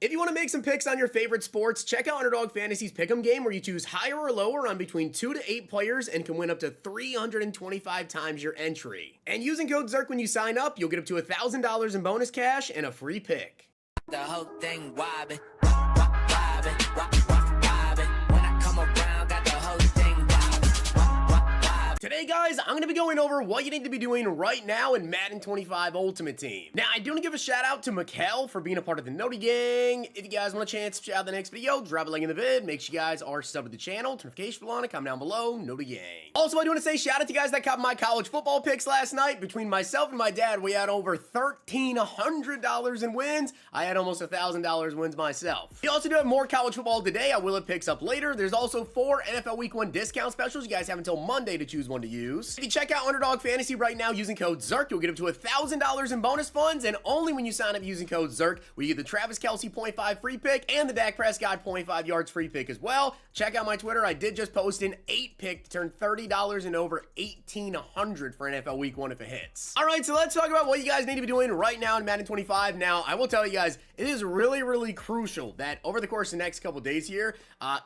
If you want to make some picks on your favorite sports, check out Underdog Fantasy's Pick'em game where you choose higher or lower on between 2 to 8 players and can win up to 325 times your entry. And using code ZERK when you sign up, you'll get up to $1,000 in bonus cash and a free pick. The whole thing wobbin', wobbin', wobbin'. When I come around, got the whole thing wobbin'. Today, guys, I'm going to be going over what you need to be doing right now in Madden 25 Ultimate Team. Now, I do want to give a shout out to Mikkel for being a part of the Noti Gang. If you guys want a chance to check out the next video, drop a like in the vid. Make sure you guys are subbed to the channel. Turn notification bell on, comment down below, Noti Gang. Also, I do want to say shout out to you guys that copped my college football picks last night. Between myself and my dad, we had over $1,300 in wins. I had almost $1,000 wins myself. We also do have more college football today. I will have picks up later. There's also 4 NFL Week 1 discount specials. You guys have until Monday to choose one to use. If you check out Underdog Fantasy right now using code ZERK, you'll get up to $1,000 in bonus funds, and only when you sign up using code ZERK will you get the Travis Kelce 0.5 free pick and the Dak Prescott 0.5 yards free pick as well. Check out my Twitter. I did just post an 8 pick to turn $30 and over $1,800 for NFL Week 1 if it hits. All right, so let's talk about what you guys need to be doing right now in Madden 25. Now, I will tell you guys, it is really crucial that over the course of the next couple days here,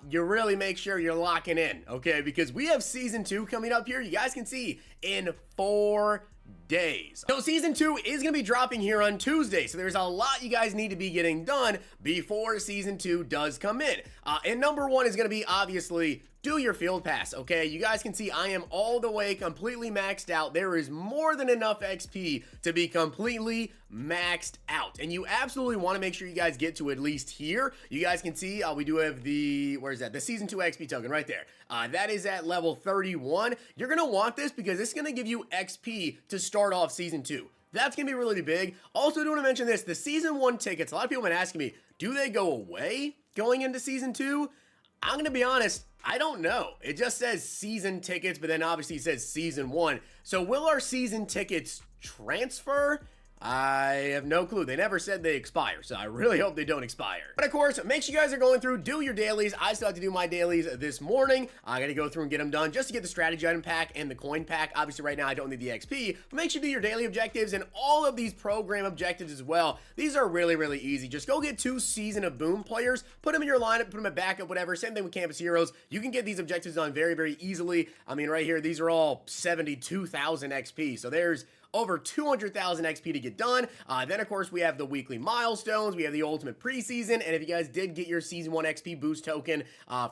you really make sure you're locking in, okay? Because we have Season 2 coming up here. You guys can see in 4 days. So Season 2 is going to be dropping here on Tuesday, so there's a lot you guys need to be getting done before Season 2 does come in. And number 1 is going to be, obviously, do your field pass, okay? You guys can see I am all the way completely maxed out. There is more than enough XP to be completely maxed out. And you absolutely want to make sure you guys get to at least here. You guys can see we do have the, where is that? The Season 2 XP token right there. That is at level 31. You're going to want this because it's going to give you XP to start off Season 2. That's going to be really big. Also, I do want to mention this. The Season 1 tickets, a lot of people have been asking me, do they go away going into Season 2? I'm going to be honest, I don't know. It just says season tickets, but then obviously it says Season 1. So will our season tickets transfer? I have no clue. They never said they expire, so I really hope they don't expire. But of course, make sure you guys are going through, do your dailies. I still have to do my dailies this morning. I got to go through and get them done just to get the strategy item pack and the coin pack. Obviously, right now, I don't need the XP, but make sure you do your daily objectives and all of these program objectives as well. These are really easy. Just go get 2 Season of Boom players, put them in your lineup, put them at backup, whatever. Same thing with Campus Heroes. You can get these objectives done very easily. I mean, right here, these are all 72,000 XP, so there's over 200,000 XP to get done. Then, of course, we have the weekly milestones. We have the ultimate preseason. And if you guys did get your Season 1 XP boost token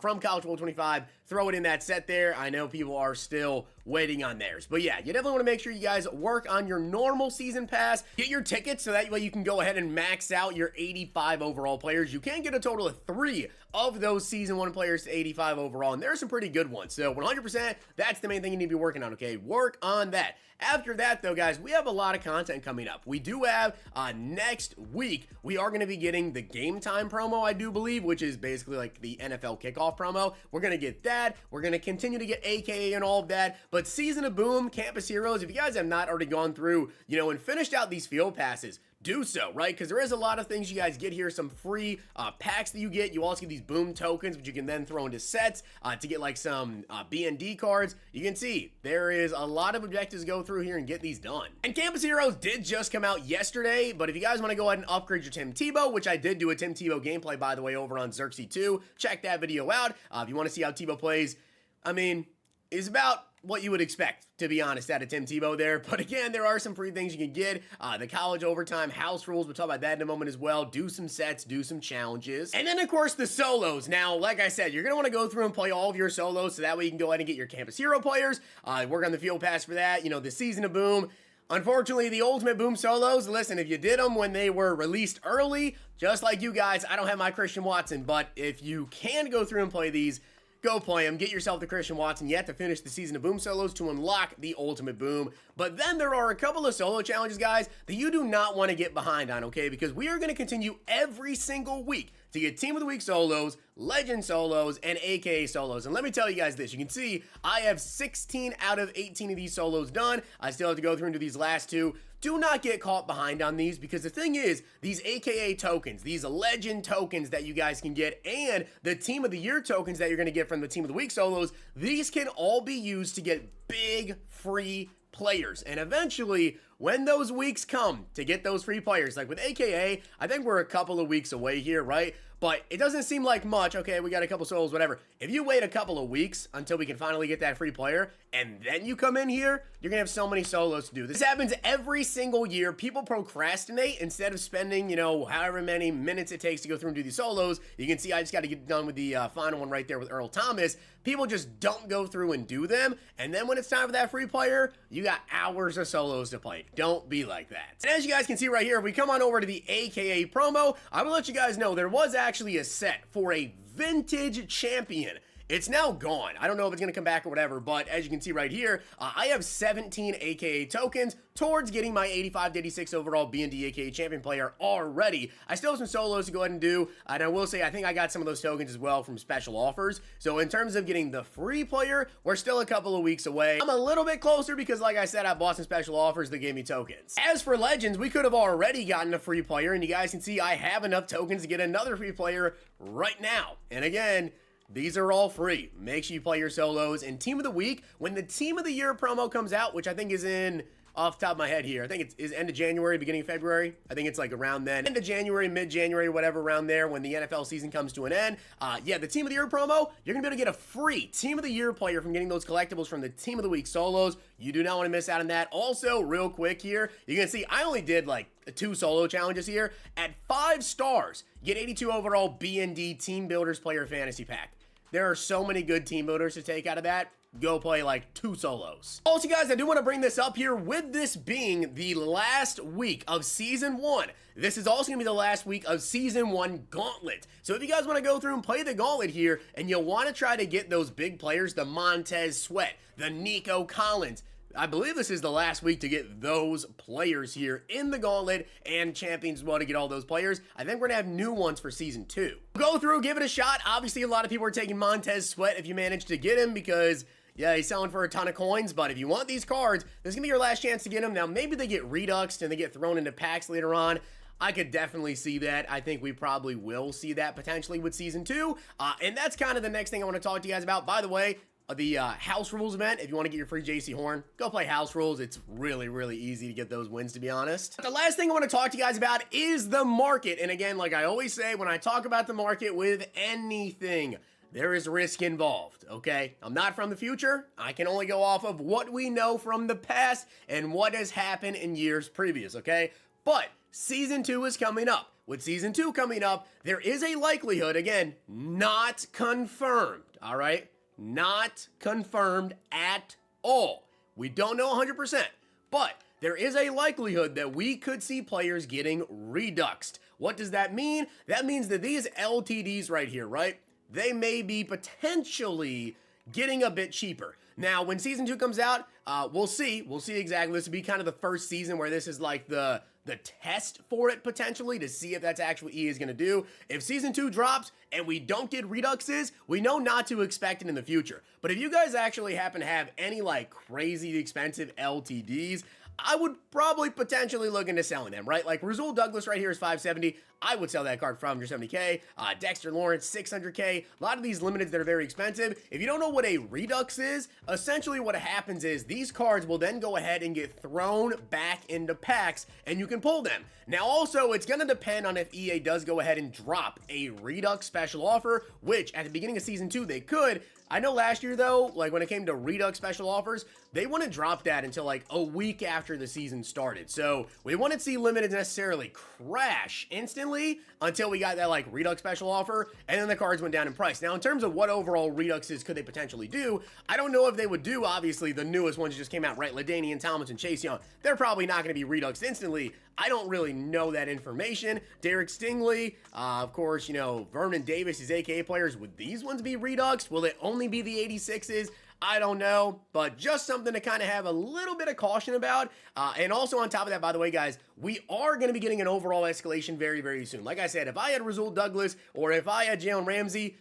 from College Football 25, throw it in that set there. I know people are still waiting on theirs. But yeah, you definitely want to make sure you guys work on your normal season pass. Get your tickets so that way you can go ahead and max out your 85 overall players. You can get a total of 3 of those Season 1 players to 85 overall. And there are some pretty good ones. So 100%, that's the main thing you need to be working on, okay? Work on that. After that, though, guys, we have a lot of content coming up. We do have, next week, we are going to be getting the Game Time promo, I do believe, which is basically like the NFL kickoff promo. We're going to get that. We're going to continue to get AKA and all of that. But Season of Boom, Campus Heroes, if you guys have not already gone through, you know, and finished out these field passes, do so, right? Because there is a lot of things you guys get here, some free packs that you get. You also get these boom tokens, which you can then throw into sets to get like some BND cards. You can see there is a lot of objectives to go through here and get these done. And Campus Heroes did just come out yesterday, but if you guys want to go ahead and upgrade your Tim Tebow, which I did do a Tim Tebow gameplay, by the way, over on Zirksee 2, check that video out. If you want to see how Tebow plays, I mean, it's about what you would expect, to be honest, out of Tim Tebow there. But again, there are some free things you can get. The college overtime, house rules, we'll talk about that in a moment as well. Do some sets, do some challenges. And then, of course, the solos. Now, like I said, you're going to want to go through and play all of your solos, so that way you can go ahead and get your Campus Hero players. Work on the field pass for that. You know, the Season of Boom. Unfortunately, the Ultimate Boom solos, listen, if you did them when they were released early, just like you guys, I don't have my Christian Watson, but if you can go through and play these, go play them. Get yourself the Christian Watson. You have to finish the Season of Boom solos to unlock the Ultimate Boom. But then there are a couple of solo challenges, guys, that you do not want to get behind on, okay? Because we are going to continue every single week to get Team of the Week solos, Legend solos, and AKA solos. And let me tell you guys this. You can see I have 16 out of 18 of these solos done. I still have to go through and do these last 2. Do not get caught behind on these, because the thing is, these AKA tokens, these legend tokens that you guys can get, and the Team of the Year tokens that you're going to get from the Team of the Week solos, these can all be used to get big free players. And eventually, when those weeks come to get those free players, like with AKA, I think we're a couple of weeks away here, right? But it doesn't seem like much. Okay, we got a couple souls, whatever. If you wait a couple of weeks until we can finally get that free player, and then you come in here, you're going to have so many solos to do. This happens every single year. People procrastinate instead of spending, you know, however many minutes it takes to go through and do these solos. You can see I just got to get done with the final one right there with Earl Thomas. People just don't go through and do them. And then when it's time for that free player, you got hours of solos to play. Don't be like that. And as you guys can see right here, if we come on over to the AKA promo, I will let you guys know there was actually a set for a vintage champion. It's now gone. I don't know if it's going to come back or whatever, but as you can see right here, I have 17 AKA tokens towards getting my 85 to 86 overall B&D AKA champion player already. I still have some solos to go ahead and do, and I will say I think I got some of those tokens as well from special offers. So in terms of getting the free player, we're still a couple of weeks away. I'm a little bit closer because, like I said, I bought some special offers that gave me tokens. As for Legends, we could have already gotten a free player, and you guys can see I have enough tokens to get another free player right now. And again, these are all free. Make sure you play your solos. And Team of the Week, when the Team of the Year promo comes out, which I think is in, off the top of my head here, I think it is end of January, beginning of February. I think it's like around then. End of January, mid-January, whatever, around there when the NFL season comes to an end. Yeah, the Team of the Year promo, you're going to be able to get a free Team of the Year player from getting those collectibles from the Team of the Week solos. You do not want to miss out on that. Also, real quick here, you can see I only did like 2 solo challenges here. At 5 stars, get 82 overall B&D Team Builders Player Fantasy Pack. There are so many good team builders to take out of that. Go play like 2 solos. Also, guys, I do want to bring this up here. With this being the last week of Season 1, this is also going to be the last week of Season 1 Gauntlet. So if you guys want to go through and play the Gauntlet here, and you'll want to try to get those big players, the Montez Sweat, the Nico Collins, I believe this is the last week to get those players here in the Gauntlet, and Champions as well to get all those players. I think we're going to have new ones for Season 2. Go through, give it a shot. Obviously, a lot of people are taking Montez Sweat if you manage to get him because, yeah, he's selling for a ton of coins, but if you want these cards, this is going to be your last chance to get them. Now, maybe they get reduxed and they get thrown into packs later on. I could definitely see that. I think we probably will see that potentially with Season 2. And that's kind of the next thing I want to talk to you guys about. By the way, the house rules event, if you want to get your free JC Horn, go play house rules. It's really, really easy to get those wins, to be honest. The last thing I want to talk to you guys about is the market. And again, like I always say, when I talk about the market with anything, there is risk involved, okay? I'm not from the future. I can only go off of what we know from the past and what has happened in years previous, okay? But Season 2 is coming up. With Season 2 coming up, there is a likelihood, again, not confirmed, all right? Not confirmed at all. We don't know 100%, but there is a likelihood that we could see players getting reduxed. What does that mean? That means that these LTDs right here, right? They may be potentially getting a bit cheaper. Now, when Season 2 comes out, we'll see. We'll see exactly. This will be kind of the first season where this is like the test for it potentially to see if that's actually what EA is going to do. If Season 2 drops and we don't get reduxes, we know not to expect it in the future. But if you guys actually happen to have any like crazy expensive LTDs, I would probably potentially look into selling them, right? Like Rasul Douglas right here is 570. I would sell that card for 170K. Dexter Lawrence, 600K. A lot of these limiteds that are very expensive. If you don't know what a redux is, essentially what happens is these cards will then go ahead and get thrown back into packs and you can pull them. Now also, it's going to depend on if EA does go ahead and drop a redux special offer, which at the beginning of Season 2 they could. I know last year though, like when it came to Redux special offers, they wouldn't drop that until like a week after the season started. So we wouldn't see limited necessarily crash instantly until we got that like Redux special offer, and then the cards went down in price. Now in terms of what overall Reduxes could they potentially do, I don't know if they would do, obviously the newest ones just came out, right? LaDainian Tomlinson, Chase Young, they're probably not going to be Redux instantly. I don't really know that information. Derek Stingley, of course, you know, Vernon Davis, his AKA players, would these ones be Redux? Will it only be the 86s? I don't know, but just something to kind of have a little bit of caution about. And also on top of that, by the way, guys, we are going to be getting an overall escalation very, very soon. Like I said, if I had Rasul Douglas or if I had Jalen Ramsey,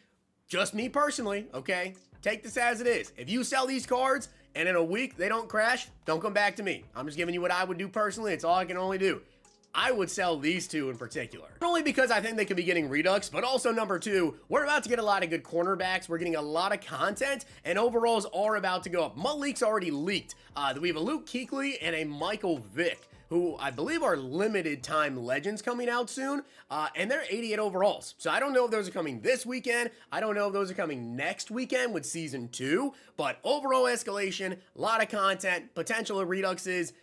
just me personally, okay, take this as it is. If you sell these cards and in a week they don't crash, don't come back to me. I'm just giving you what I would do personally. It's all I can only do. I would sell these two in particular. Not only because I think they could be getting Redux, but also number two, we're about to get a lot of good cornerbacks. We're getting a lot of content, and overalls are about to go up. Malik's already leaked. We have a Luke Kuechly and a Michael Vick. who I believe are limited time legends coming out soon, and they're 88 overalls. So I don't know if those are coming this weekend. I don't know if those are coming next weekend with Season 2, but overall escalation, a lot of content, potential of reduxes.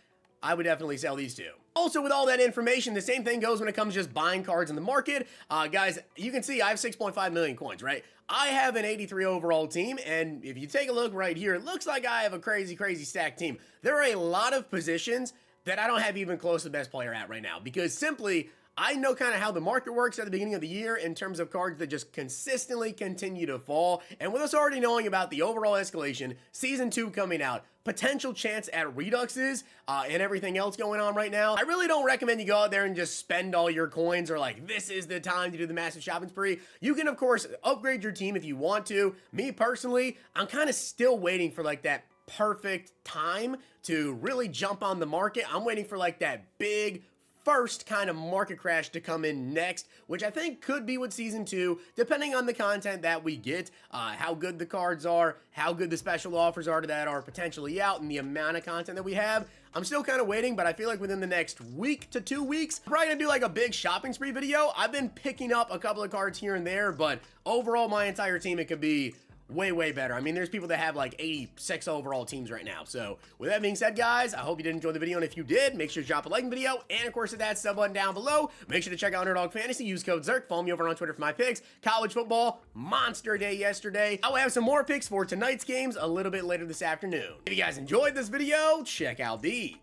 I would definitely sell these two. Also, with all that information, the same thing goes when it comes to just buying cards in the market. Guys, you can see I have 6.5 million coins, right? I have an 83 overall team, and if you take a look right here, it looks like I have a crazy, crazy stacked team. There are a lot of positions that I don't have even close to the best player at right now, because simply, I know kind of how the market works at the beginning of the year in terms of cards that just consistently continue to fall. And with us already knowing about the overall escalation, Season 2 coming out, potential chance at reduxes, and everything else going on right now, I really don't recommend you go out there and just spend all your coins or like, this is the time to do the massive shopping spree. You can, of course, upgrade your team if you want to. Me personally, I'm kind of still waiting for like that perfect time to really jump on the market. I'm waiting for like that big first kind of market crash to come in next, which I think could be with Season 2, depending on the content that we get, how good the cards are, how good the special offers are that are potentially out, and the amount of content that we have. I'm still kind of waiting, but I feel like within the next week to 2 weeks, I'm probably gonna do like a big shopping spree video. I've been picking up a couple of cards here and there, but overall, my entire team, it could be way, way better. I mean, there's people that have like 86 overall teams right now. So with that being said, guys, I hope you did enjoy the video. And if you did, make sure to drop a like in the video. And of course, hit that sub button down below. Make sure to check out Underdog Fantasy. Use code ZERK. Follow me over on Twitter for my picks. College football, monster day yesterday. I will have some more picks for tonight's games a little bit later this afternoon. If you guys enjoyed this video, check out these.